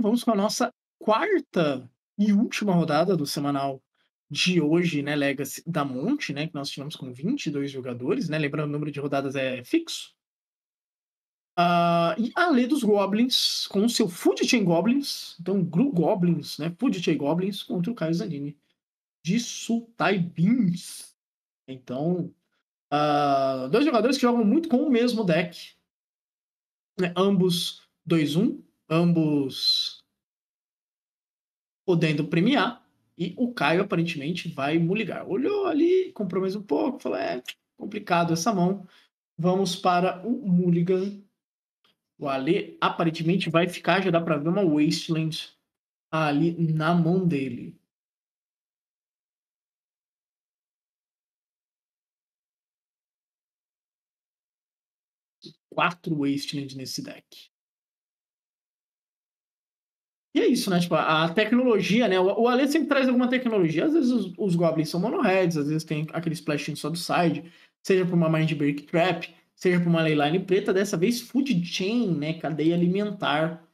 vamos com a nossa quarta e última rodada do semanal de hoje, né, Legacy da Monte, né, que nós tivemos com 22 jogadores, né, lembrando o número de rodadas é fixo. E a Lei dos Goblins com o seu Food Chain Goblins, então Gru Goblins, né, Food Chain Goblins contra o Caio Zanini de Sultai Beans. Então, dois jogadores que jogam muito com o mesmo deck, né, ambos 2/1, ambos podendo premiar, e o Caio aparentemente vai muligar. Olhou ali, comprou mais um pouco, falou: complicado essa mão. Vamos para o Mulligan. O Ale aparentemente vai ficar, já dá para ver uma Wasteland ali na mão dele. Quatro Wasteland nesse deck. E é isso, né? Tipo, a tecnologia, né? O Ale sempre traz alguma tecnologia. Às vezes os Goblins são mono-heads, às vezes tem aquele splashinho só do side, seja por uma Mind Break Trap, seja por uma Leyline preta. Dessa vez, Food Chain, né? Cadeia alimentar.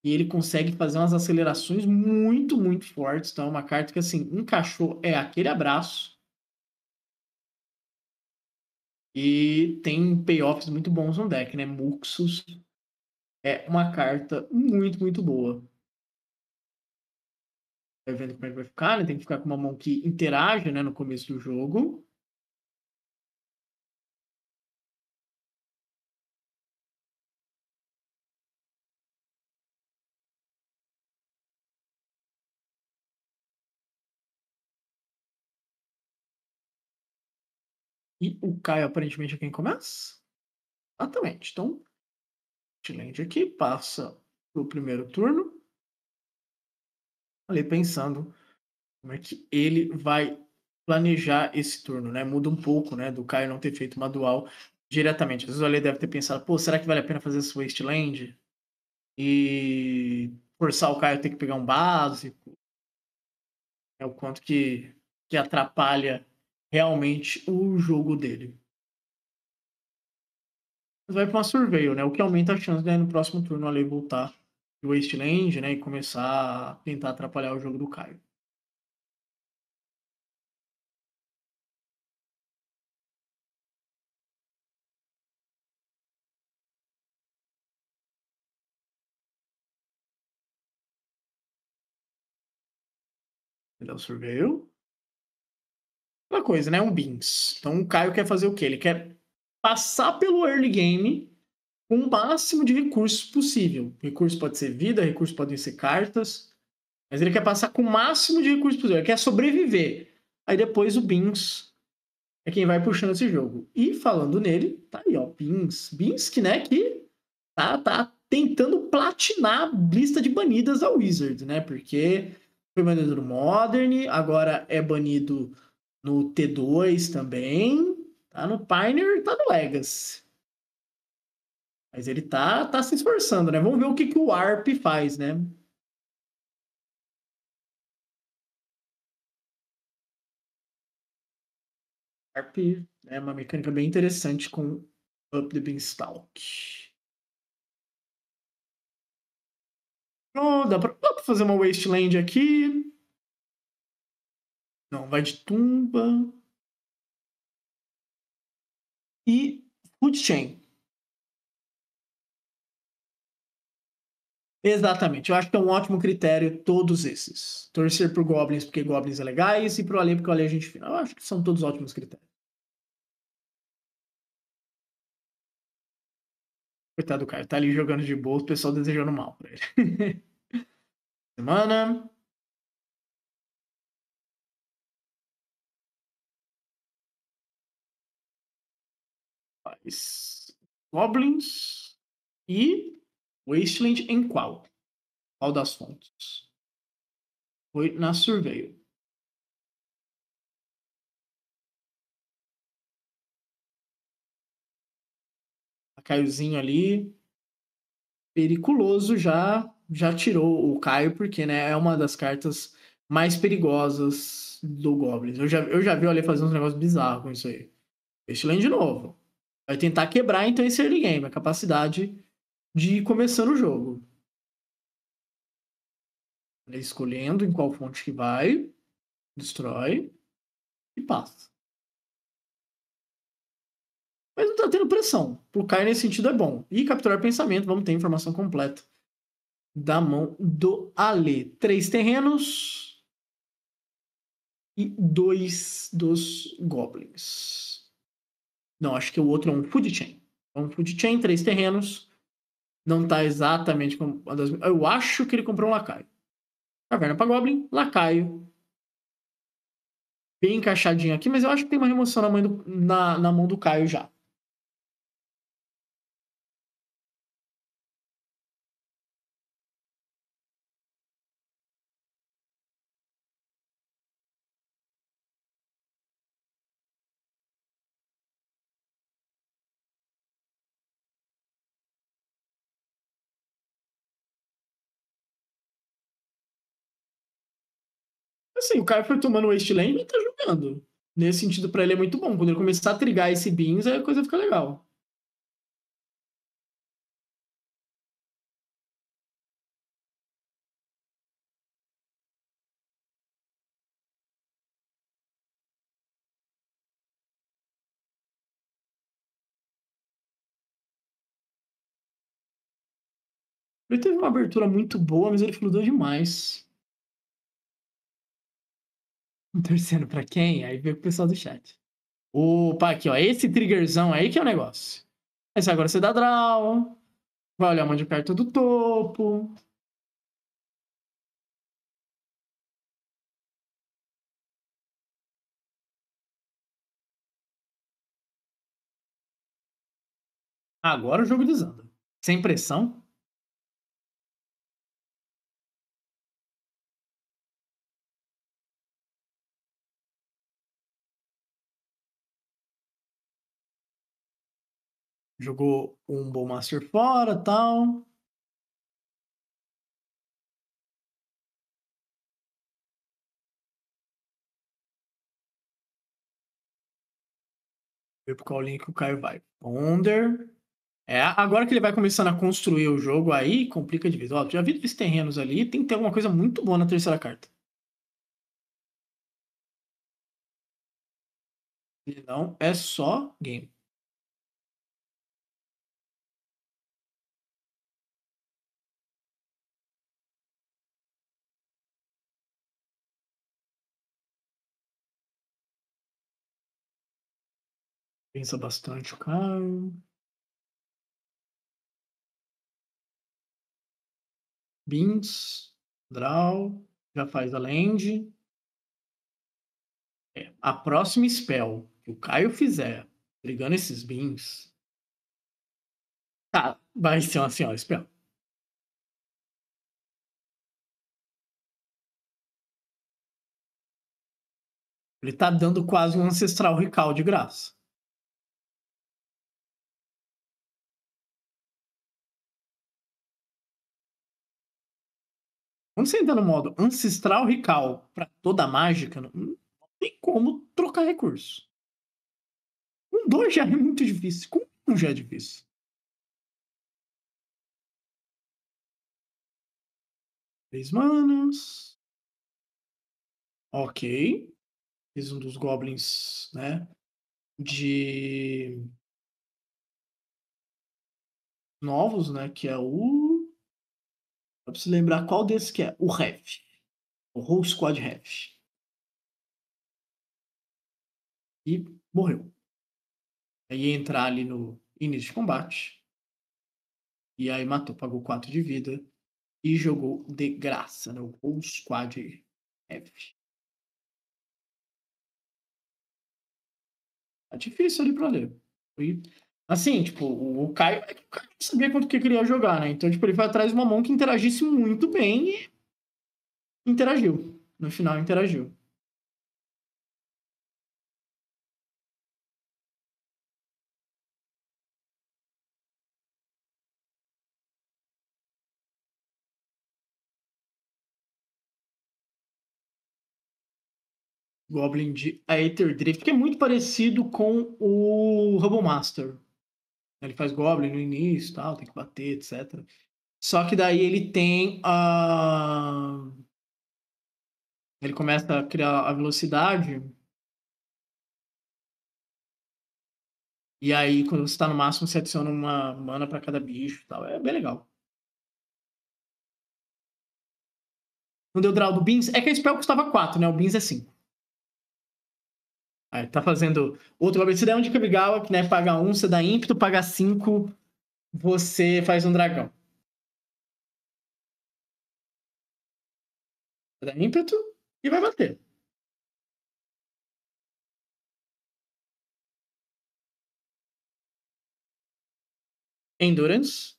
E ele consegue fazer umas acelerações muito, muito fortes. Então é uma carta que, assim, encaixou, é aquele abraço. E tem payoffs muito bons no deck, né? Muxus é uma carta muito, muito boa. Vai vendo como é que vai ficar, né? Tem que ficar com uma mão que interage, né, no começo do jogo. E o Caio, aparentemente, é quem começa? Exatamente. Então, Land aqui, passa pro primeiro turno. Ali pensando como é que ele vai planejar esse turno, né? Muda um pouco, né, do Caio não ter feito uma dual diretamente. Às vezes o Ale deve ter pensado, pô, será que vale a pena fazer esse Wasteland? E forçar o Caio a ter que pegar um básico? É o quanto que atrapalha realmente o jogo dele. Mas vai para uma Surveil, né? O que aumenta a chance de no próximo turno o Ale voltar do Wasteland, né? E começar a tentar atrapalhar o jogo do Caio. Ele é o Surveil. Uma coisa, né? Um Beans. Então o Caio quer fazer o quê? Ele quer passar pelo early game com o máximo de recursos possível. Recurso pode ser vida, recursos podem ser cartas, mas ele quer passar com o máximo de recursos possível. Ele quer sobreviver. Aí depois o Beans é quem vai puxando esse jogo. E falando nele, tá aí, ó, Beans. Beans que, né, que tá tentando platinar a lista de banidas da Wizard, né? Porque foi banido no Modern, agora é banido no T2 também, tá no Pioneer, tá no Legacy. Mas ele tá se esforçando, né? Vamos ver o que o Arp faz, né? Arp é uma mecânica bem interessante com Up the Beanstalk. Oh, dá pra fazer uma Wasteland aqui. Não, vai de tumba. E Food Chain. Exatamente. Eu acho que é um ótimo critério todos esses. Torcer por Goblins porque Goblins é legais e pro Ale porque o Ale é gente fina. Eu acho que são todos ótimos critérios. Coitado do cara, tá ali jogando de boa, o pessoal desejando mal pra ele. Semana. Faz Goblins e Wasteland em qual? Qual das fontes? Foi na Surveil. A Caiozinho ali, periculoso, já tirou o Caio, porque, né, é uma das cartas mais perigosas do Goblins. Eu já vi o Ale fazer uns negócios bizarros com isso aí. Wasteland de novo. Vai tentar quebrar, então, esse early game, a capacidade de ir começando o jogo. Ele escolhendo em qual fonte que vai, destrói e passa. Mas não tá tendo pressão. Pro Caio, nesse sentido, é bom. E capturar pensamento, vamos ter informação completa da mão do Ale. 3 terrenos e 2 dos Goblins. Não, acho que o outro é um Food Chain. É um Food Chain, 3 terrenos. Não tá exatamente como... Eu acho que ele comprou um lacaio. Caverna para Goblin, lacaio. Bem encaixadinho aqui, mas eu acho que tem uma remoção na mão do Caio já. Assim, o Caio foi tomando o Wasteland e tá jogando. Nesse sentido, pra ele é muito bom. Quando ele começar a trigar esse Beans, aí a coisa fica legal. Ele teve uma abertura muito boa, mas ele fludou demais. Torcendo pra quem? Aí veio o pessoal do chat. Opa, aqui, ó. Esse triggerzão aí que é o negócio. Esse agora você dá draw. Vai olhar um monte de carta do topo. Agora o jogo desanda. Sem pressão. Jogou um Bowmaster fora tal. Ver qual link o Caio vai. Ponder. É, agora que ele vai começando a construir o jogo aí, complica de vez. Ó, já vi esses terrenos ali, tem que ter alguma coisa muito boa na terceira carta. Se não, é só game. Pensa bastante o Caio. Beans. Draw. Já faz a land. É, a próxima spell que o Caio fizer, brigando esses beans, tá, vai ser uma senhora spell. Ele tá dando quase um ancestral recall de graça. Quando você entra no modo ancestral recall para toda a mágica, não tem como trocar recurso. Com 2 já é muito difícil. Com 1 já é difícil. 3 manas. Ok. Fiz um dos goblins, né? De novos, né? Que é o. Eu preciso lembrar qual desses que é. O Ref. O Whole Squad Ref. E morreu. Aí ia entrar ali no início de combate. E aí matou, pagou 4 de vida. E jogou de graça, né? O Whole Squad F. Tá difícil ali pra ler. E, assim, tipo, o Caio não sabia quanto que queria jogar, né? Então, tipo, ele foi atrás de uma mão que interagisse muito bem e interagiu. No final, interagiu. Goblin de Aether Drift, que é muito parecido com o Hubble Master. Ele faz Goblin no início, tal, tem que bater, etc. Só que daí ele tem a Ele começa a criar a velocidade. E aí, quando você tá no máximo, você adiciona uma mana pra cada bicho e tal. É bem legal. Não deu draw do Beans? É que a spell custava 4, né? O Beans é 5. Aí tá fazendo outro Goblin. Se der um de Kamigawa, que né, paga 1, você dá ímpeto, paga 5, você faz um dragão. Você dá ímpeto e vai bater. Endurance.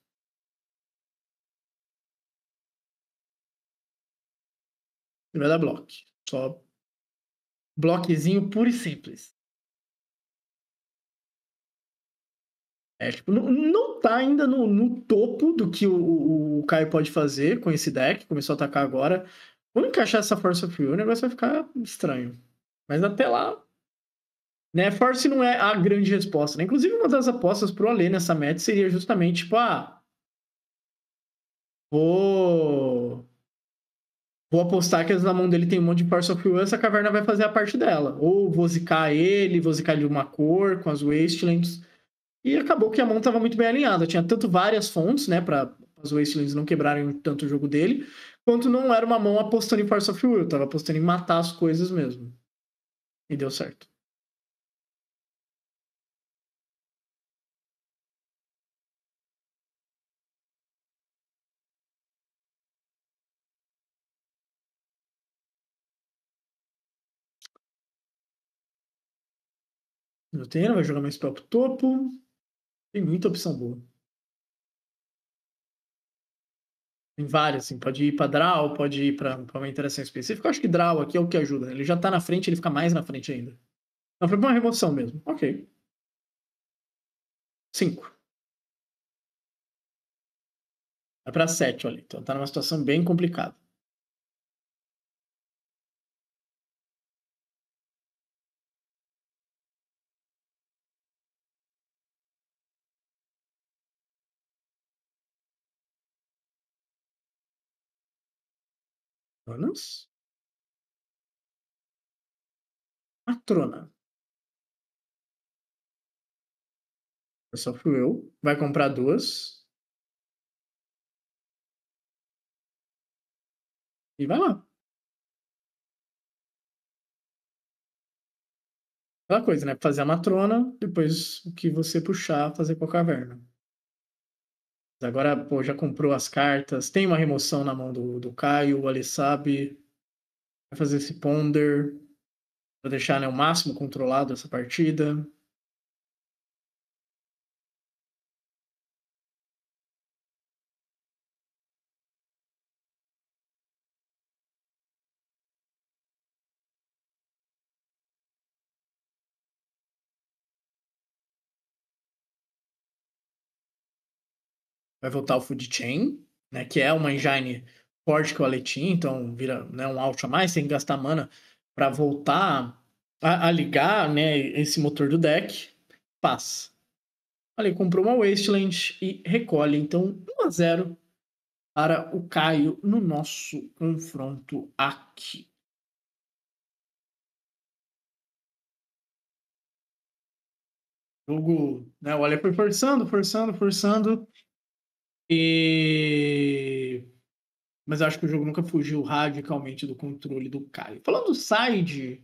E vai dar bloco. Só bloquezinho puro e simples. É, tipo, não tá ainda no topo do que o Caio pode fazer com esse deck. Começou a atacar agora. Quando encaixar essa Force of Will, o negócio vai ficar estranho. Mas até lá, né? Force não é a grande resposta, né? Inclusive, uma das apostas pro Alê nessa match seria justamente, tipo, vou... Vou apostar que na mão dele tem um monte de Force of Will, essa caverna vai fazer a parte dela. Ou vou zicar ele, vou zicar ele de uma cor, com as Wastelands. E acabou que a mão estava muito bem alinhada. Tinha tanto várias fontes, né, para as Wastelands não quebrarem tanto o jogo dele, quanto não era uma mão apostando em Force of Will, tava apostando em matar as coisas mesmo. E deu certo. Vai jogar mais spell pro topo. Tem muita opção boa. Tem várias, assim. Pode ir pra Draw, pode ir pra uma interação específica. Eu acho que Draw aqui é o que ajuda, né? Ele já tá na frente, ele fica mais na frente ainda. Não, foi pra uma remoção mesmo. Ok. 5. Vai pra 7, olha. Então tá numa situação bem complicada. Manos. Matrona. Só fui eu. Vai comprar duas. E vai lá. Aquela coisa, né? Fazer a matrona, depois o que você puxar, fazer com a caverna. Agora, pô, já comprou as cartas, tem uma remoção na mão do Caio, o Ali sabe. Vai fazer esse ponder pra deixar, né, o máximo controlado essa partida. Vai voltar o Food Chain, né? Que é uma engine forte que o Ale tinha, então vira, né, um out a mais, tem que gastar mana para voltar a ligar, né, esse motor do deck. Passa. Ali comprou uma Wasteland e recolhe. Então, 1-0 para o Caio no nosso confronto aqui. O jogo, né, o Ale foi forçando, forçando, forçando. E... Mas eu acho que o jogo nunca fugiu radicalmente do controle do Caio. Falando do side,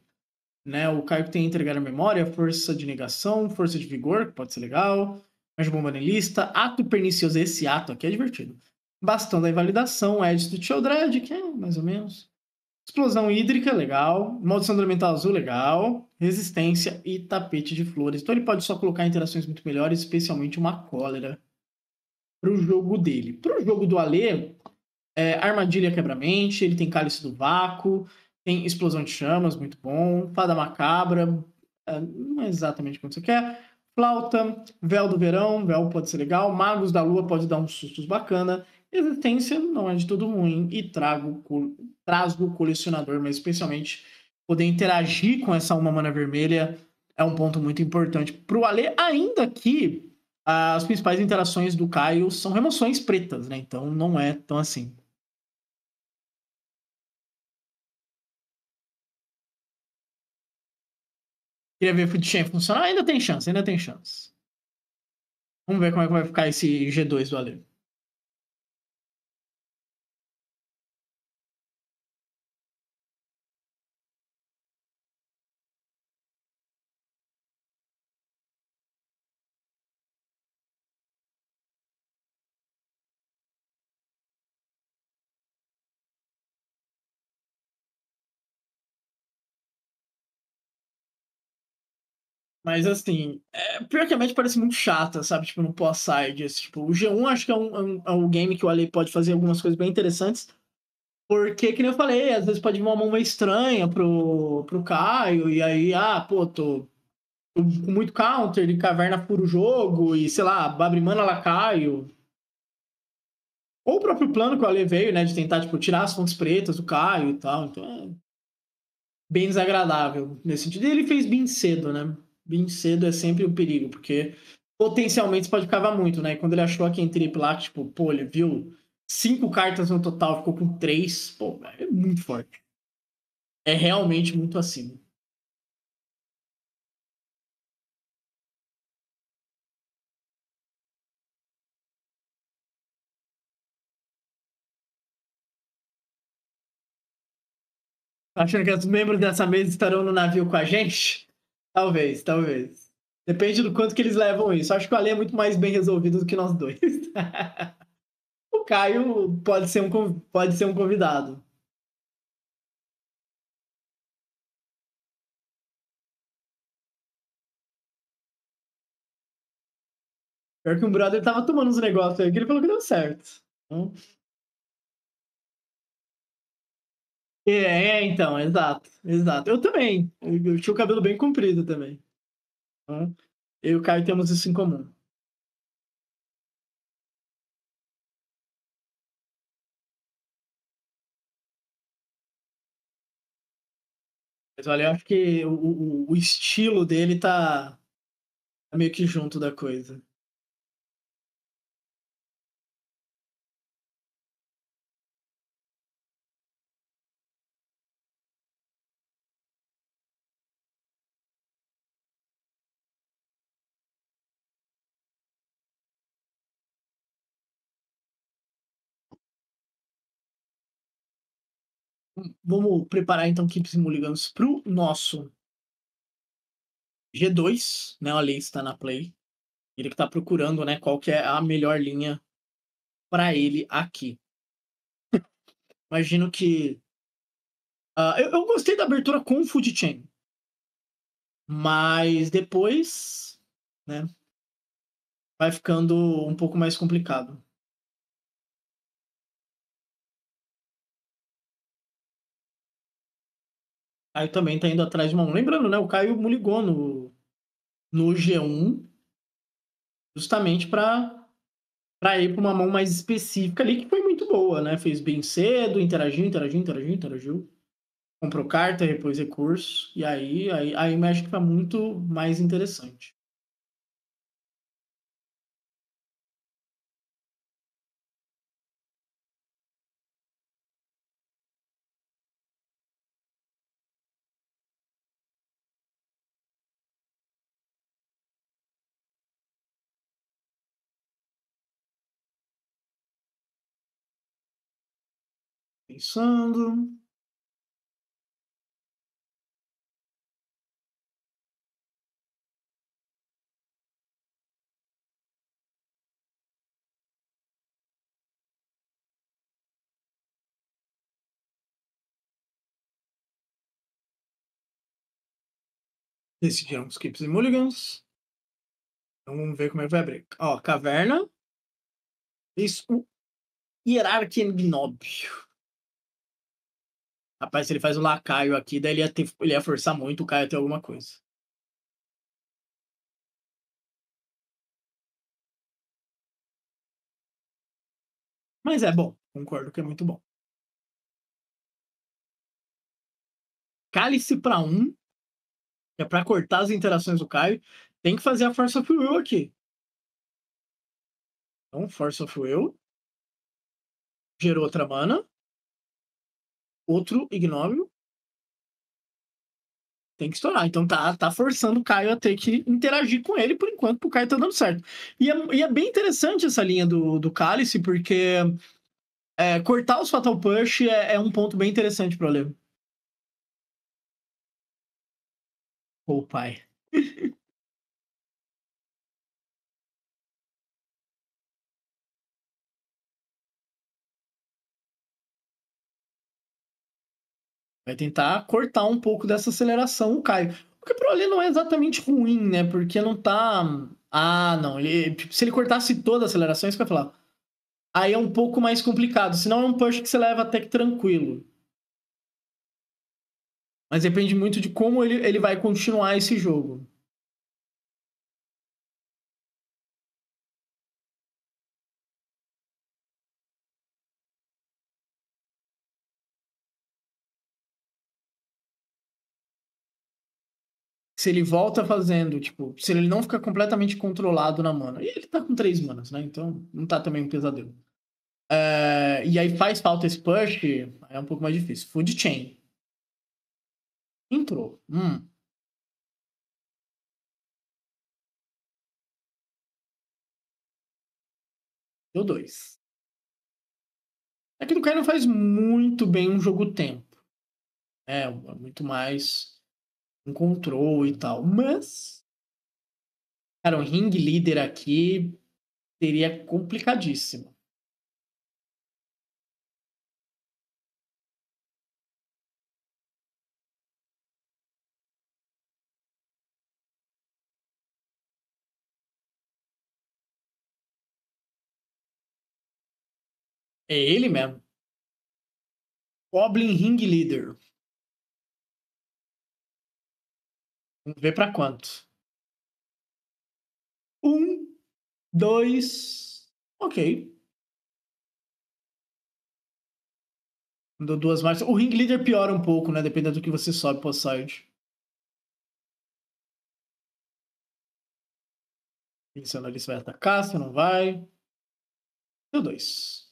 né, o Caio tem entregar a memória, força de negação, força de vigor, que pode ser legal, mais bomba na lista, ato pernicioso, esse ato aqui é divertido. Bastão da invalidação, Edge do Sheldred, que é mais ou menos. Explosão hídrica, legal. Maldição do elemental azul, legal. Resistência e tapete de flores. Então ele pode só colocar interações muito melhores, especialmente uma cólera para o jogo dele. Para o jogo do Alê, armadilha quebra-mente, ele tem cálice do vácuo, tem explosão de chamas, muito bom. Fada macabra, não é exatamente quando você quer. Flauta, véu do verão, véu pode ser legal. Magos da lua pode dar uns sustos bacana. Resistência não é de todo ruim. E traz o colecionador, mas especialmente poder interagir com essa uma mana vermelha é um ponto muito importante para o Alê, ainda que as principais interações do Caio são remoções pretas, né? Então não é tão assim. Queria ver Food Chain funcionar. Ainda tem chance, ainda tem chance. Vamos ver como é que vai ficar esse G2 do Ale. Mas assim, pior que a match parece muito chata, sabe? Tipo, no pós-side. Tipo, o G1 acho que é um game que o Ale pode fazer algumas coisas bem interessantes. Porque, que nem eu falei, às vezes pode vir uma mão meio estranha pro Caio, e aí, pô, tô com muito counter, de caverna fura o jogo, e sei lá, Babre Mana Lacaio. Ou o próprio plano que o Ale veio, né, de tentar, tipo, tirar as fontes pretas do Caio e tal. Então é bem desagradável nesse sentido. E ele fez bem cedo, né? Bem cedo é sempre um perigo, porque potencialmente você pode cavar muito, né? E quando ele achou aqui em triplo lá, tipo, pô, ele viu 5 cartas no total, ficou com 3, pô, é muito forte. É realmente muito acima. Achando que os membros dessa mesa estarão no navio com a gente? Talvez, talvez. Depende do quanto que eles levam isso. Acho que o Ale é muito mais bem resolvido do que nós dois. O Caio pode ser um convidado. Pior que um brother tava tomando uns negócios aí que ele falou que deu certo. Então, então, exato, exato. Eu também. Eu tinha o cabelo bem comprido também. Então, eu e o Caio temos isso em comum. Mas olha, eu acho que o estilo dele tá meio que junto da coisa. Vamos preparar então Keeps e Mulligans pro nosso G2, né? O Ale está na play. Ele que tá procurando, né, qual que é a melhor linha para ele aqui. Imagino que. Eu gostei da abertura com o Food Chain, mas depois, né, vai ficando um pouco mais complicado. Aí também tá indo atrás de uma. Lembrando, né, o Caio muligou no G1 justamente para ir para uma mão mais específica ali, que foi muito boa, né? Fez bem cedo, interagiu, interagiu, interagiu, interagiu. Comprou carta, repôs recurso, e aí eu acho que foi muito mais interessante. Pensando. Decidimos Keeps e Mulligans. Então vamos ver como é que vai abrir. Ó, Caverna. Isso, o Hierarquia Gnóbio. Rapaz, se ele faz o lacaio aqui, daí ele ia forçar muito o Caio a ter alguma coisa. Mas é bom, concordo que é muito bom. Cálice para um, que é para cortar as interações do Caio. Tem que fazer a Force of Will aqui. Então, Force of Will. Gerou outra mana. Outro Ignóbio. Tem que estourar. Então tá forçando o Caio a ter que interagir com ele por enquanto, pro Caio tá dando certo. E é bem interessante essa linha do Cálice, porque cortar os Fatal Push é um ponto bem interessante pro Ale. Pô, pai. Vai tentar cortar um pouco dessa aceleração o Caio. O que pro Ale não é exatamente ruim, né? Porque não tá. Ah, não. Tipo, se ele cortasse toda a aceleração, é isso que eu ia falar. Aí é um pouco mais complicado. Senão é um push que você leva até que tranquilo. Mas depende muito de como ele vai continuar esse jogo. Se ele volta fazendo, tipo, se ele não fica completamente controlado na mana. E ele tá com 3 manas, né? Então não tá também um pesadelo. E aí faz falta esse push, é um pouco mais difícil. Food Chain. Entrou. Deu 2. É que o Kai não faz muito bem um jogo tempo. Muito mais um control e tal. Mas, cara, um ring leader aqui seria complicadíssimo. É ele mesmo. Goblin Ring Leader. Vamos ver pra quanto. 1, 2. Ok. Deu 2 mais. O Ring Leader piora um pouco, né? Dependendo do que você sobe pro side. Pensando ali se vai atacar, se não vai. Deu 2.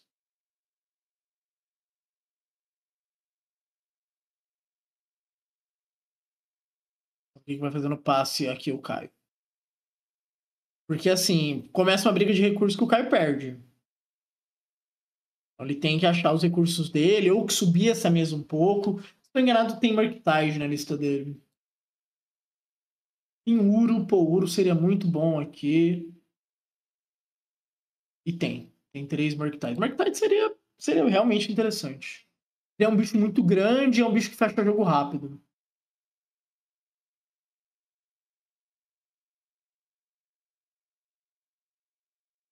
O que vai fazendo passe aqui o Caio? Porque assim, começa uma briga de recursos que o Caio perde. Então, ele tem que achar os recursos dele, ou que subir essa mesa um pouco. Se não enganado, tem Murktide na lista dele. Tem Uro, pô, Uro seria muito bom aqui. E tem 3 Murktides. Murktide seria realmente interessante. Ele é um bicho muito grande, é um bicho que fecha o jogo rápido.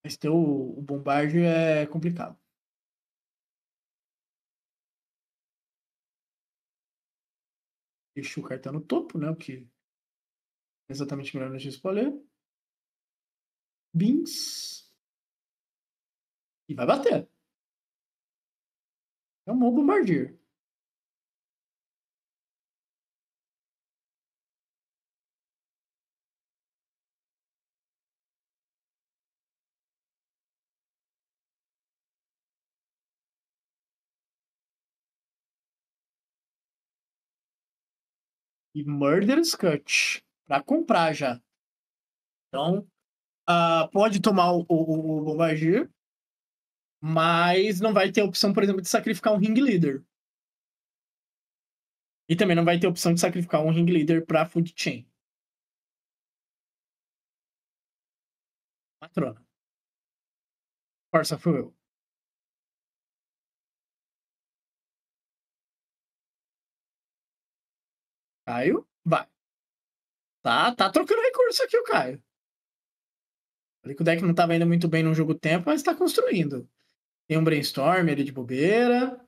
Mas ter o Bombard é complicado. Deixa o cartão no topo, né? O que é exatamente melhor no escolher. Beans. E vai bater. É um bom Bombardier. E Murderous Cut. Pra comprar já. Então, pode tomar o Bombardier, mas não vai ter a opção, por exemplo, de sacrificar um Ring Leader. E também não vai ter a opção de sacrificar um Ring Leader pra Food Chain. Patrona. Força Fuel. Caio, vai. Tá trocando recurso aqui o Caio. Ali que o deck não tava indo muito bem no jogo tempo, mas tá construindo. Tem um Brainstorm ali de bobeira.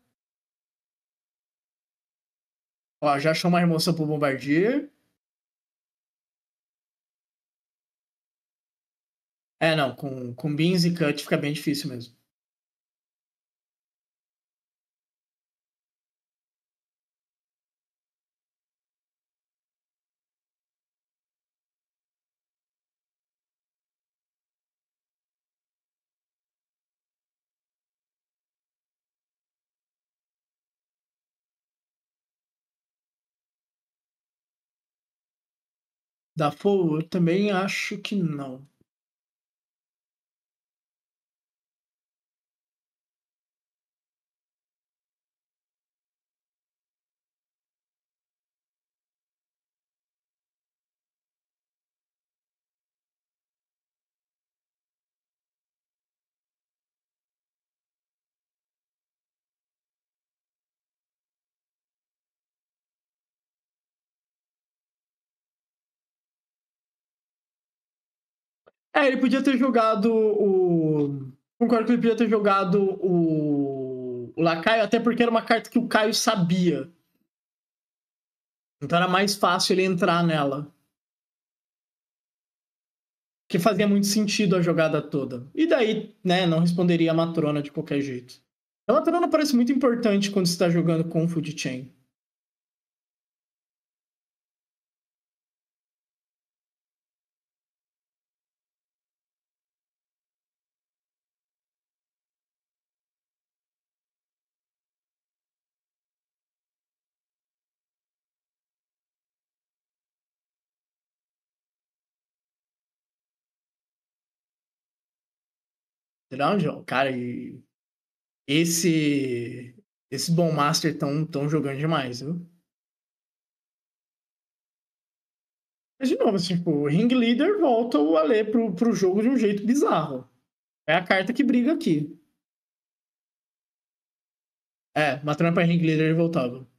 Ó, já achou uma remoção pro Bombardier. Não, com Beans e Cut fica bem difícil mesmo. Da Full, eu também acho que não. É, ele podia ter jogado o. Concordo que ele podia ter jogado o Lacaio, até porque era uma carta que o Caio sabia. Então era mais fácil ele entrar nela. Que fazia muito sentido a jogada toda. E daí, né, não responderia a Matrona de qualquer jeito. A Matrona parece muito importante quando você está jogando com Food Chain. Entendeu, João? Cara, e esse Bom Master tão jogando demais, viu? Mas, de novo, assim, tipo, o Ring Leader volta o Alê pro jogo de um jeito bizarro. É a carta que briga aqui. É, Matrona pra Ring Leader ele voltava.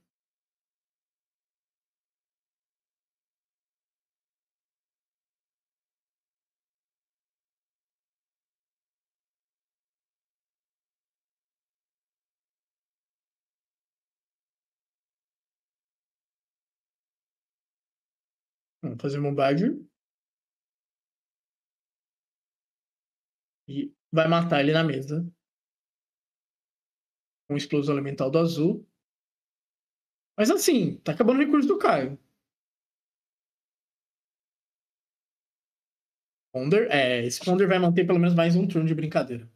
Vamos fazer mobile e vai matar ele na mesa. Com explosão elemental do azul. Mas assim, tá acabando o recurso do Caio. Ponder, esse Ponder vai manter pelo menos mais um turno de brincadeira.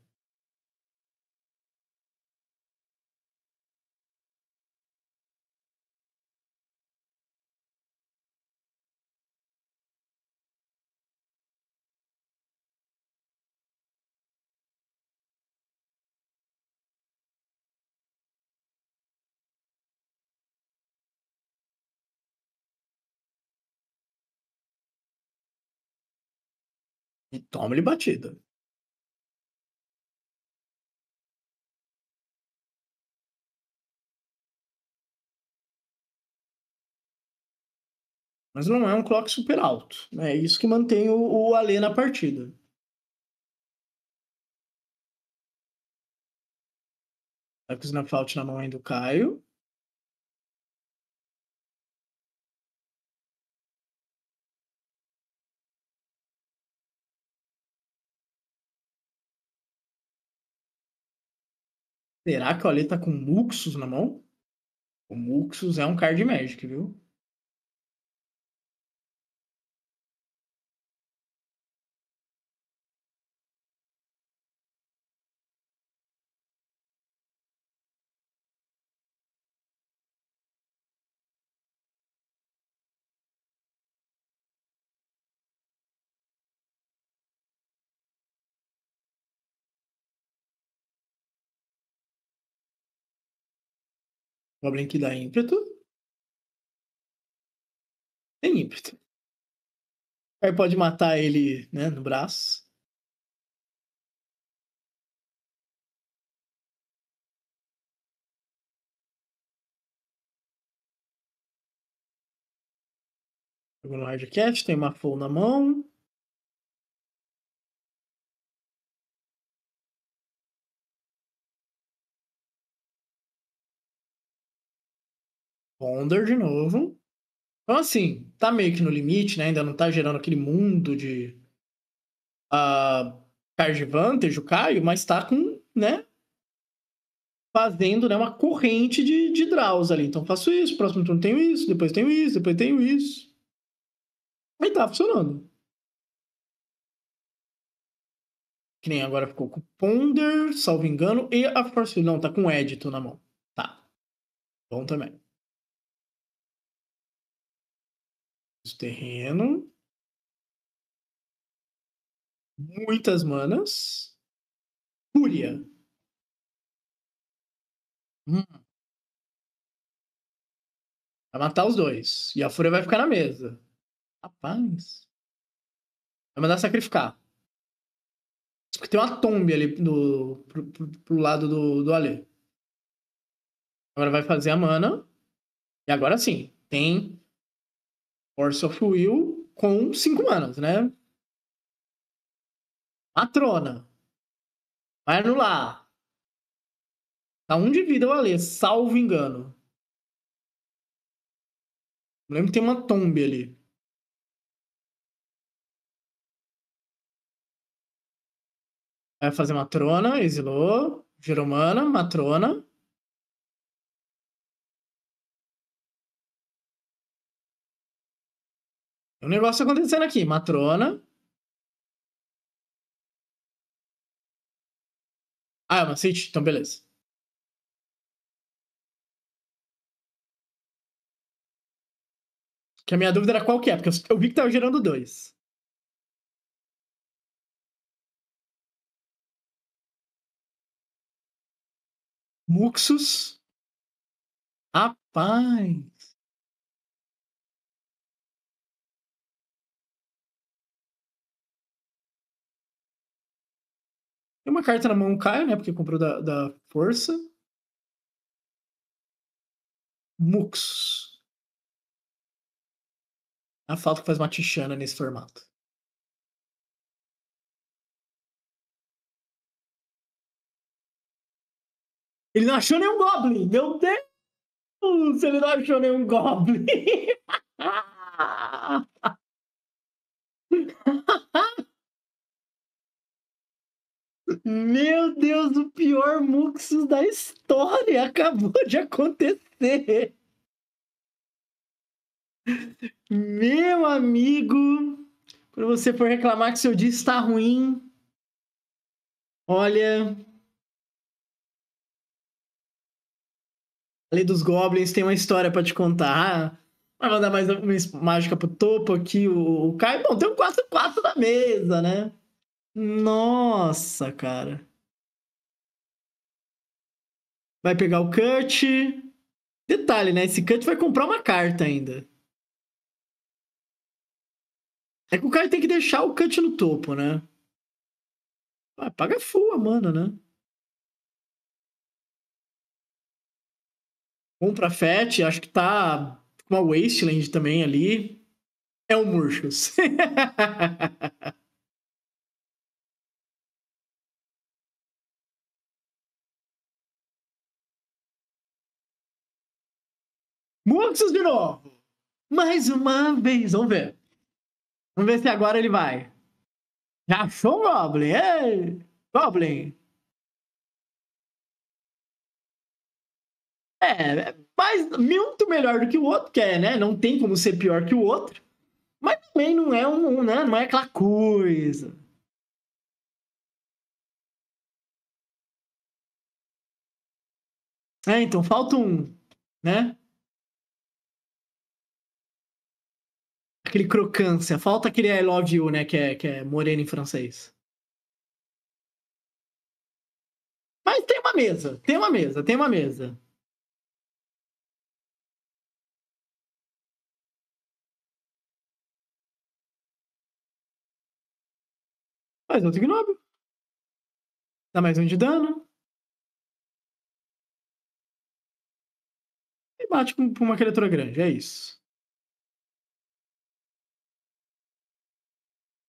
E toma ele batida. Mas não é um clock super alto. É isso que mantém o Alê na partida. Vai com o Snapshot na mão aí do Caio. Será que o Alê tá com Muxus na mão? O Muxus é um card Magic, viu? Goblin que dá ímpeto. Tem ímpeto. Aí pode matar ele, né, no braço. Jogou no Hardcat, tem uma full na mão. Ponder de novo. Então, assim, tá meio que no limite, né? Ainda não tá gerando aquele mundo de card advantage, o Caio, mas tá com, né? Fazendo, né, uma corrente de draws ali. Então, faço isso, próximo turno tenho isso, depois tenho isso, depois tenho isso. E tá funcionando. Que nem agora ficou com o Ponder, salvo engano, e a Force. Não, tá com o Edito na mão. Tá. Bom também. Esse terreno. Muitas manas. Fúria. Hum, vai matar os dois. E a Fúria vai ficar na mesa. Rapaz. Vai mandar sacrificar. Porque tem uma tombe ali pro lado do Ale. Agora vai fazer a mana. E agora sim. Tem Force of Will com 5 manas, né? Matrona. Vai anular. Tá 1 de vida o Ale, salvo engano. Lembro que tem uma tombe ali. Vai fazer Matrona, exilou. Gerou mana, Matrona. Tem um negócio acontecendo aqui. Matrona. Ah, é uma City? Então beleza. Que a minha dúvida era qual que é, porque eu vi que tava gerando 2. Muxus. Rapaz. Tem uma carta na mão, Caio, né? Porque comprou da força. Muxus. A falta que faz uma Tixana nesse formato. Ele não achou nenhum Goblin! Meu Deus! Ele não achou nenhum Goblin! Meu Deus, o pior Muxus da história acabou de acontecer. Meu amigo, quando você for reclamar que seu dia está ruim, olha, a Lei dos Goblins tem uma história para te contar. Vai mandar mais uma mágica pro topo aqui, o Caio. Bom, tem um 4/4 na mesa, né? Nossa, cara. Vai pegar o cut. Detalhe, né? Esse cut vai comprar uma carta ainda. É que o cara tem que deixar o cut no topo, né? Ah, paga full a mana, né? Compra Fat, acho que tá com uma Wasteland também ali. É o Murchus. Murchus de novo. Mais uma vez. Vamos ver. Vamos ver se agora ele vai. Já achou um Goblin? Ei! Goblin! É mais, muito melhor do que o outro, que é, né? Não tem como ser pior que o outro. Mas também não é né? Não é aquela coisa. É, então falta um, né? Aquele crocância. Falta aquele I love you, né? Que é moreno em francês. Mas tem uma mesa. Tem uma mesa. Tem uma mesa. Faz outro Gnóbio. Dá mais um de dano. E bate com uma criatura grande. É isso.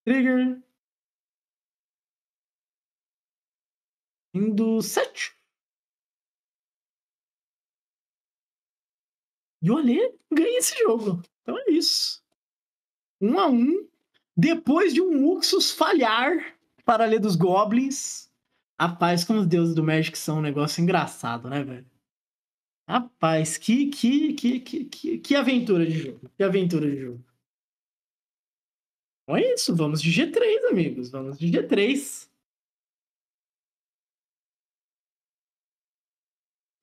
Trigger. Indo 7. E o Alê ganha esse jogo. Então é isso. 1-1. Depois de um Muxus falhar para a Lei dos Goblins. Rapaz, como os deuses do Magic são um negócio engraçado, né, velho? Rapaz, que aventura de jogo. Que aventura de jogo. Então é isso, vamos de G3, amigos. Vamos de G3.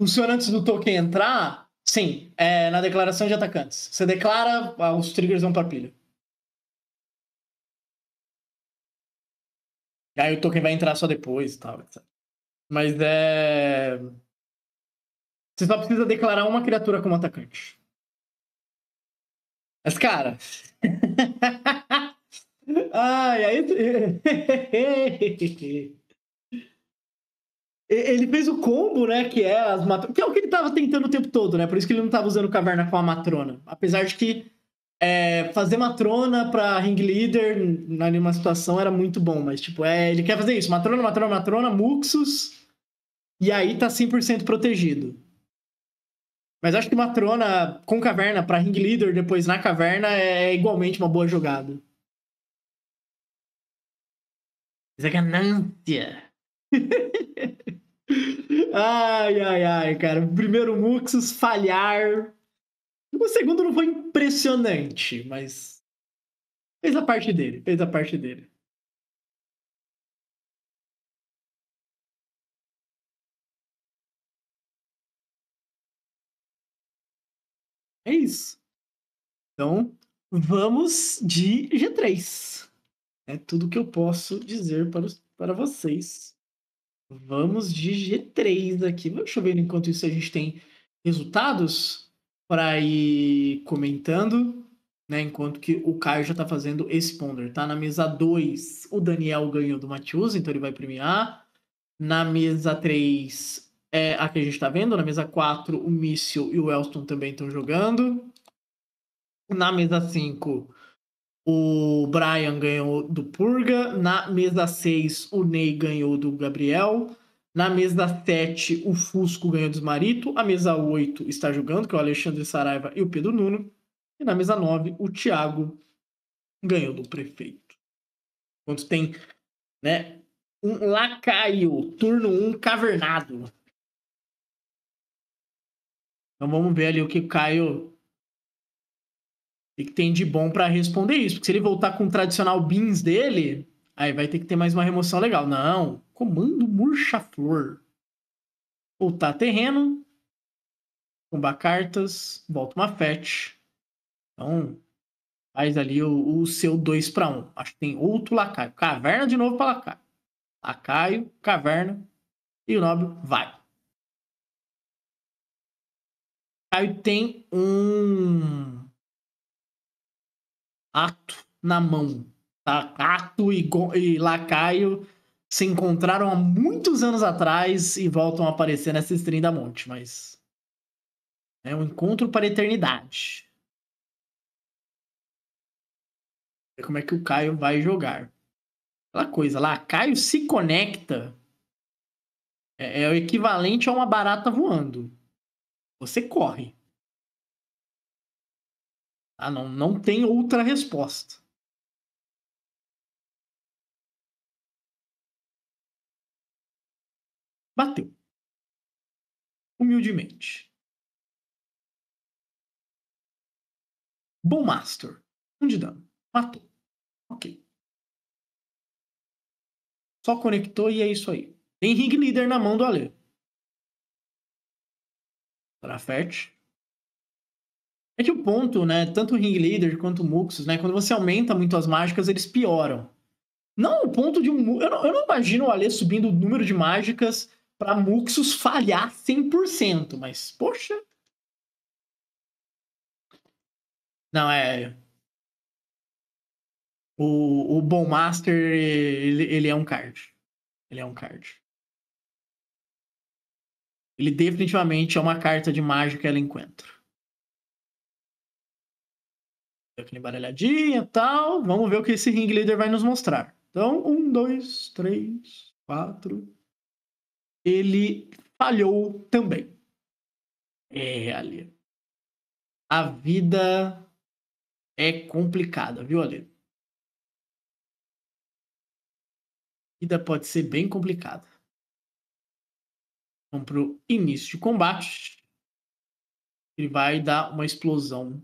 Funciona antes do token entrar? Sim, é na declaração de atacantes. Você declara, os triggers vão para pilha. E aí o token vai entrar só depois e tal, etc. Mas é... Você só precisa declarar uma criatura como atacante. Mas, cara... Ai, aí... Ele fez o combo, né? Que é as matronas. Que é o que ele tava tentando o tempo todo, né? Por isso que ele não tava usando caverna com a matrona. Apesar de que fazer matrona pra ring leader numa situação era muito bom. Mas, tipo, ele quer fazer isso: matrona, matrona, matrona, Muxus. E aí tá 100% protegido. Mas acho que matrona com caverna pra ring leader depois na caverna é igualmente uma boa jogada. Isso é ganância. Ai, ai, ai, cara. O primeiro Muxus falhar. O segundo não foi impressionante, mas fez a parte dele, fez a parte dele. É isso. Então, vamos de G3. É tudo que eu posso dizer para vocês. Vamos de G3 aqui. Deixa eu ver enquanto isso a gente tem resultados para ir comentando, né? Enquanto que o Caio já está fazendo esse ponder. Tá na mesa 2, o Daniel ganhou do Matheus, então ele vai premiar. Na mesa 3 é a que a gente está vendo. Na mesa 4, o Míssil e o Elston também estão jogando. Na mesa 5, o Brian ganhou do Purga. Na mesa 6, o Ney ganhou do Gabriel. Na mesa 7, o Fusco ganhou do Marito. A mesa 8 está jogando, que é o Alexandre Saraiva e o Pedro Nuno. E na mesa 9, o Thiago ganhou do Prefeito. Quanto tem, né? Um lacaio, turno 1 cavernado. Então vamos ver ali o que o Caio que tem de bom para responder isso. Porque se ele voltar com o tradicional Beans dele, aí vai ter que ter mais uma remoção legal. Não. Comando Murcha-Flor. Voltar terreno. Combar cartas. Volta uma fetch. Então, faz ali o seu 2 para 1. Acho que tem outro lacaio. Caverna de novo para lacaio. Lacaio, caverna. E o Nobre vai. Caio tem um ato na mão. Tá? Ato e lacaio se encontraram há muitos anos atrás e voltam a aparecer nessa stream da Monte, mas é um encontro para a eternidade. Ver como é que o Caio vai jogar. Aquela coisa lá, Caio se conecta é o equivalente a uma barata voando. Você corre. Ah, não, não tem outra resposta. Bateu. Humildemente. Bom Master. 1 de dano. Matou. Ok. Só conectou e é isso aí. Tem Ring Leader na mão do Ale. Trafete. É que o ponto, né? Tanto o Ring Leader quanto o Muxus, né? Quando você aumenta muito as mágicas, eles pioram. Não o ponto de um. Eu não imagino o Ale subindo o número de mágicas para Muxus falhar 100%, mas, poxa. Não, é. O Bom Master, ele é um card. Ele é um card. Ele definitivamente é uma carta de mágica ela encontra. Aquela embaralhadinha e tal. Vamos ver o que esse Ring Leader vai nos mostrar. Então, 1, 2, 3, 4. Ele falhou também. É, Ali. A vida é complicada, viu, Ali? A vida pode ser bem complicada. Vamos pro início de combate. Ele vai dar uma explosão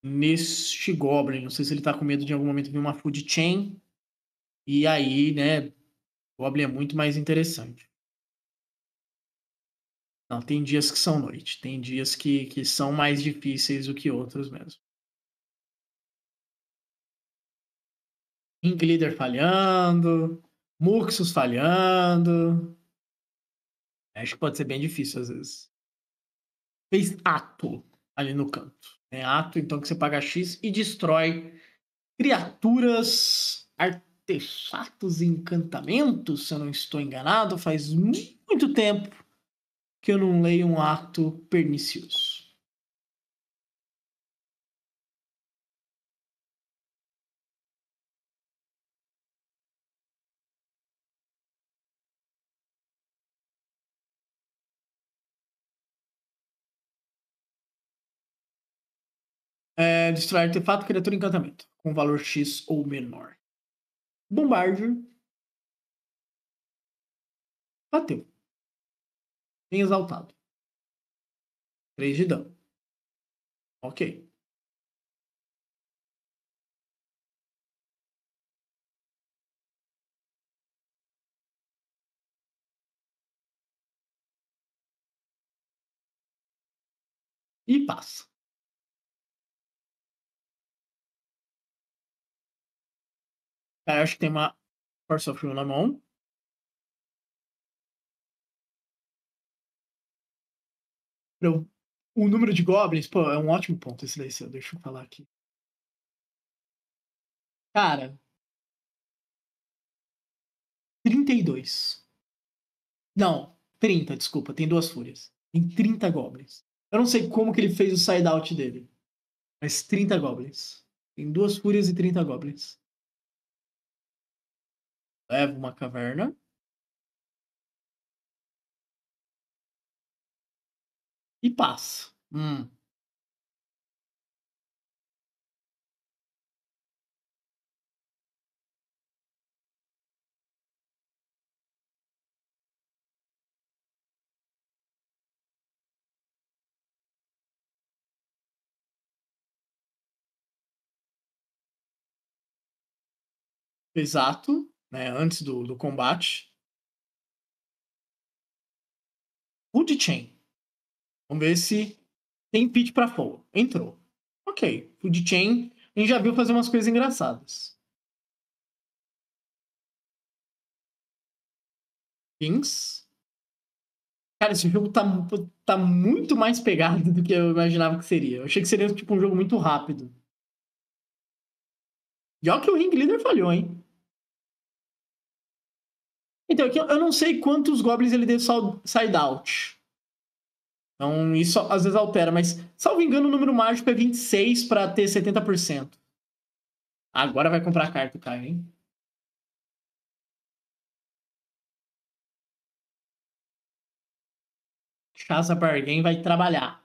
neste Goblin. Não sei se ele tá com medo de em algum momento vir uma Food Chain. E aí, né, o Goblin é muito mais interessante. Não, tem dias que são noite. Tem dias que são mais difíceis do que outros mesmo. Ring Leader falhando. Muxus falhando. Acho que pode ser bem difícil às vezes. Fez ato ali no canto. É ato, então que você paga X e destrói criaturas, artefatos e encantamentos, se eu não estou enganado. Faz muito tempo que eu não leio um ato pernicioso. Destrói artefato, criatura, encantamento. Com valor X ou menor. Bombardier. Bateu. Bem exaltado. 3 de dano. Ok. E passa. Aí eu acho que tem uma Force of Will na mão. Eu, o número de goblins, pô, é um ótimo ponto esse daí, deixa eu falar aqui. Cara, 32. Não, 30, desculpa, tem duas fúrias. Tem 30 goblins. Eu não sei como que ele fez o side-out dele, mas 30 goblins. Tem duas fúrias e 30 goblins. Leva uma caverna. E passa. Exato, né? Antes do combate. Wood Chain. Vamos ver se tem pitch pra fogo. Entrou. Ok. Wood Chain, a gente já viu fazer umas coisas engraçadas. Kings. Cara, esse jogo tá muito mais pegado do que eu imaginava que seria. Eu achei que seria tipo um jogo muito rápido. E olha que o Ring Leader falhou, hein? Então, aqui eu não sei quantos goblins ele deu side out. Então, isso às vezes altera, mas, salvo engano, o número mágico é 26 para ter 70%. Agora vai comprar a carta, Caio, hein? Casa Bargain vai trabalhar.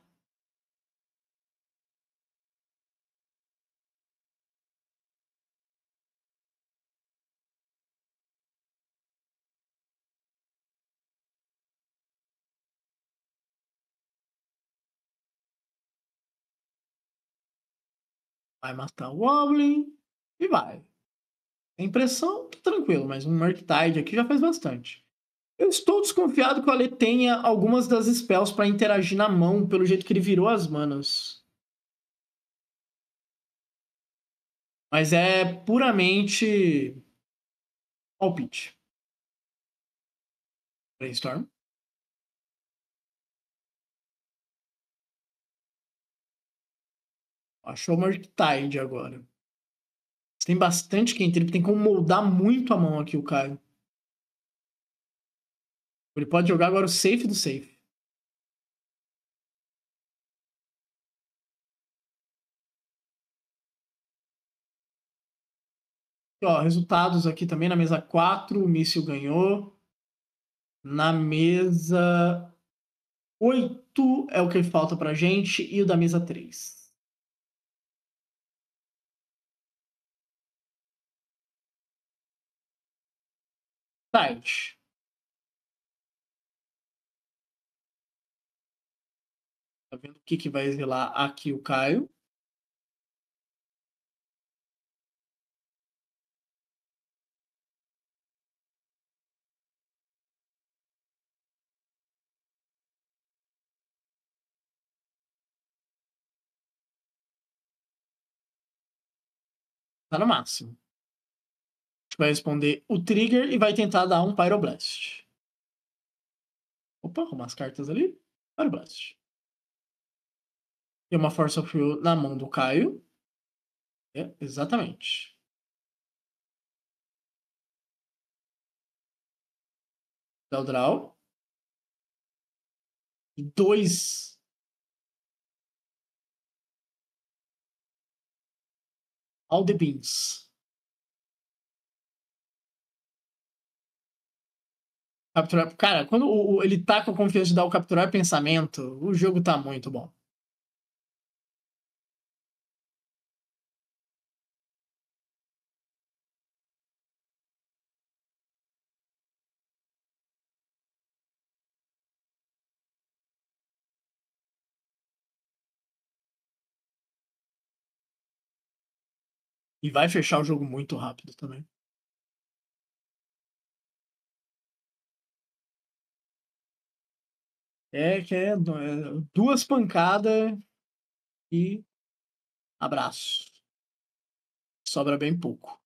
Vai matar o Goblin e vai. A impressão, tá tranquilo, mas um Murktide aqui já faz bastante. Eu estou desconfiado que o Ale tenha algumas das spells para interagir na mão, pelo jeito que ele virou as manas. Mas é puramente palpite. Brainstorm. Achou o Murktide agora. Tem bastante cantrip, tem como moldar muito a mão aqui o Caio. Ele pode jogar agora o safe do safe. E, ó, resultados aqui também na mesa 4, o míssil ganhou. Na mesa 8 é o que falta pra gente e o da mesa 3. Site. Tá vendo o que vai revelar aqui o Caio? Tá no máximo. vai responder o trigger e vai tentar dar um Pyroblast. Opa, arrumar as cartas ali. Pyroblast. Tem uma Force of Will na mão do Caio. É, exatamente. Dá o draw. 2. All the beans. Capturar. Cara, quando ele tá com a confiança de dar o capturar pensamento, o jogo tá muito bom. E vai fechar o jogo muito rápido também. Que é 2 pancadas e abraço. Sobra bem pouco.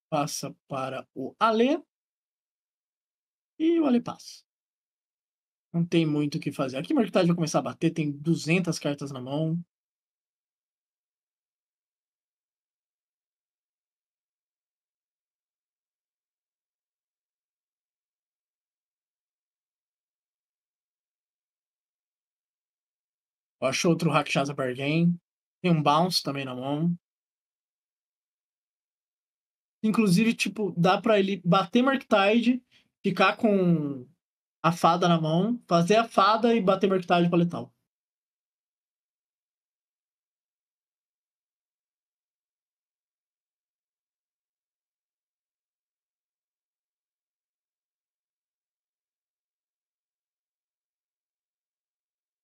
Passa para o Ale. E o Ale passa. Não tem muito o que fazer. Aqui o Marquitade vai começar a bater. Tem 200 cartas na mão. Achou outro Rakshasa Bargain. Tem um Bounce também na mão. Inclusive, tipo, dá pra ele bater Marquitide, ficar com a fada na mão, fazer a fada e bater Marquitide pra letal.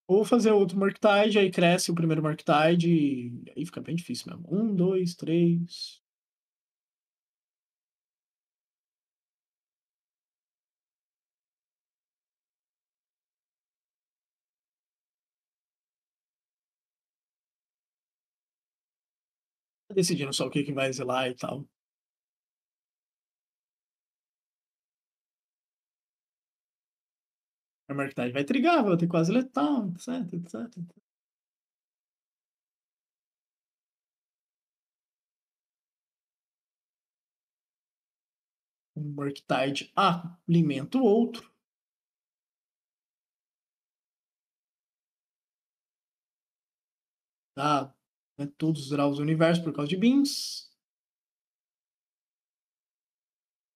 Ou fazer outro Marquitide, aí cresce o primeiro Marquitide e aí fica bem difícil mesmo. 1, 2, 3. Decidindo só o que vai exilar e tal. A Marquitide vai trigar, vai ter quase letal, etc, etc. Um Marquitide alimenta o outro. Tá? Todos os graus do universo por causa de Beans.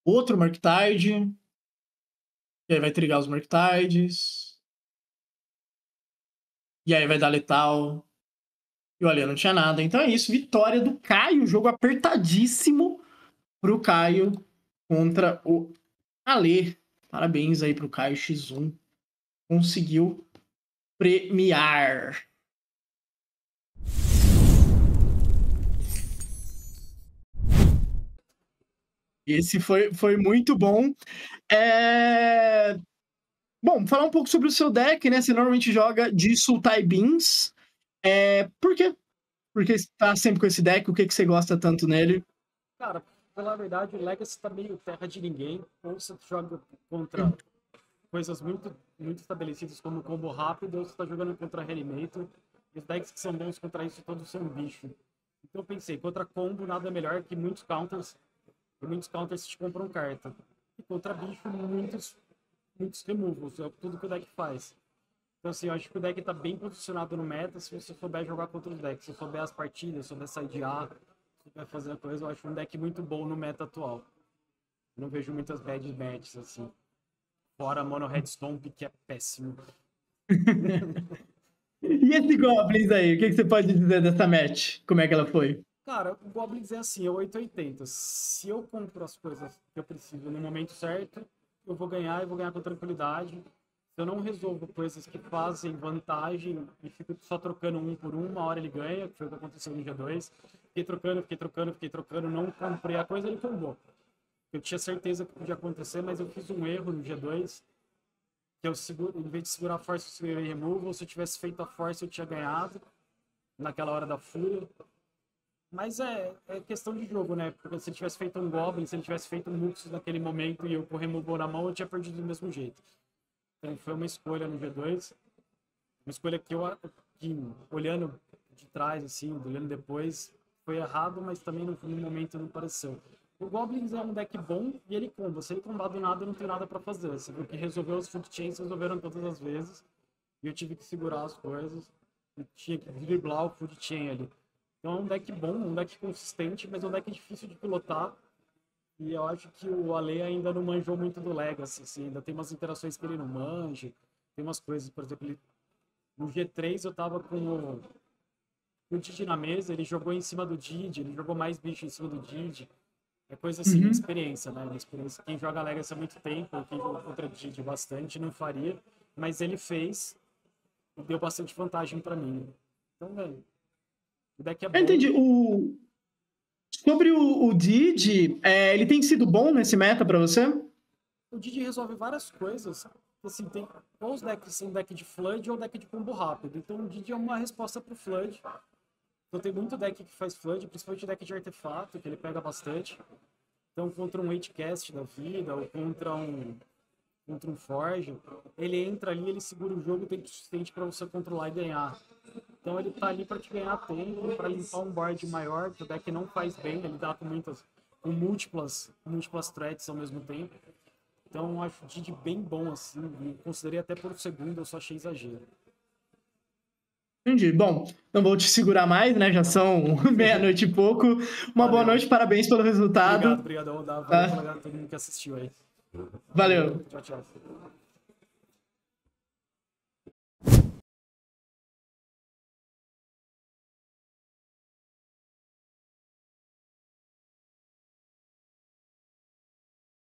Outro Marquitide. E aí vai trigar os Marquitides. E aí vai dar letal. E olha, não tinha nada. Então é isso. Vitória do Caio. Jogo apertadíssimo pro Caio contra o Ale. Parabéns aí pro Caio X1. Conseguiu premiar. Esse foi muito bom. Bom, falar um pouco sobre o seu deck, né? Você normalmente joga de Sultai Beans. Por quê? Porque você tá sempre com esse deck, o que você gosta tanto nele? Cara, pela verdade, o Legacy tá meio terra de ninguém. Ou você joga contra coisas muito estabelecidas como combo rápido, ou você tá jogando contra Reanimator. E os decks que são bons contra isso todos são bicho. Então eu pensei, contra combo nada melhor que muitos counters. E muitos counters te compram carta. E contra bicho, muitos removals. É tudo que o deck faz. Então, assim, eu acho que o deck tá bem posicionado no meta se você souber jogar contra os decks. Se souber as partidas, souber sidear, souber fazer a coisa, eu acho um deck muito bom no meta atual. Eu não vejo muitas bad matches, assim. Fora Mono Headstone, que é péssimo. E esse Goblins aí, o que você pode dizer dessa match? Como é que ela foi? Cara, o Goblins é assim, é 880. Se eu compro as coisas que eu preciso no momento certo, eu vou ganhar e vou ganhar com tranquilidade. Se eu não resolvo coisas que fazem vantagem e fico só trocando um por um, uma hora ele ganha, que foi o que aconteceu no G2. fiquei trocando, não comprei a coisa, ele tombou. Eu tinha certeza que podia acontecer, mas eu fiz um erro no G2, que eu seguro, em vez de segurar a força, eu segurei removal. Se eu tivesse feito a força, eu tinha ganhado naquela hora da fúria. Mas é questão de jogo, né? Porque se ele tivesse feito um Goblin, se ele tivesse feito um Muxus naquele momento e eu com o removal na mão, eu tinha perdido do mesmo jeito. Então foi uma escolha no G2. Uma escolha que olhando de trás, assim, olhando depois, foi errado, mas também no momento não pareceu. O Goblins é um deck bom e ele comba. Se ele combar do nada, não tem nada pra fazer. Você viu que resolveu os food chains, resolveram todas as vezes. E eu tive que segurar as coisas. E tinha que driblar o food chain ali. Então é um deck bom, um deck consistente, mas é um deck difícil de pilotar. E eu acho que o Ale ainda não manjou muito do Legacy, assim. Ainda tem umas interações que ele não manja. Tem umas coisas, por exemplo, no G3 eu tava com o Didi na mesa, ele jogou em cima do Didi, ele jogou mais bicho em cima do Didi. É coisa assim, experiência, né? Uma experiência. Quem joga Legacy há muito tempo, quem joga contra Didi bastante, não faria. Mas ele fez e deu bastante vantagem pra mim. Então, velho, o deck é bom. Eu entendi. Sobre o Didi, ele tem sido bom nesse meta pra você? O Didi resolve várias coisas. Assim, tem ou os decks são deck de Flood ou deck de combo rápido. Então o Didi é uma resposta pro Flood. Então tem muito deck que faz Flood, principalmente deck de artefato, que ele pega bastante. Então contra um 8cast da vida, ou contra um Forge, ele entra ali, ele segura o jogo, tem suficiente para você controlar e ganhar. Então ele tá ali para te ganhar tempo, para limpar um board maior, que o deck não faz bem, ele dá com múltiplas threats ao mesmo tempo. Então eu acho o Didi bem bom, assim, considerei até por segundo, eu só achei exagero. Entendi. Bom, não vou te segurar mais, né? Já são meia-noite e pouco. Uma boa noite, parabéns pelo resultado. Obrigado, Rodava. Valeu pra todo mundo que assistiu aí. Valeu. Tchau, tchau.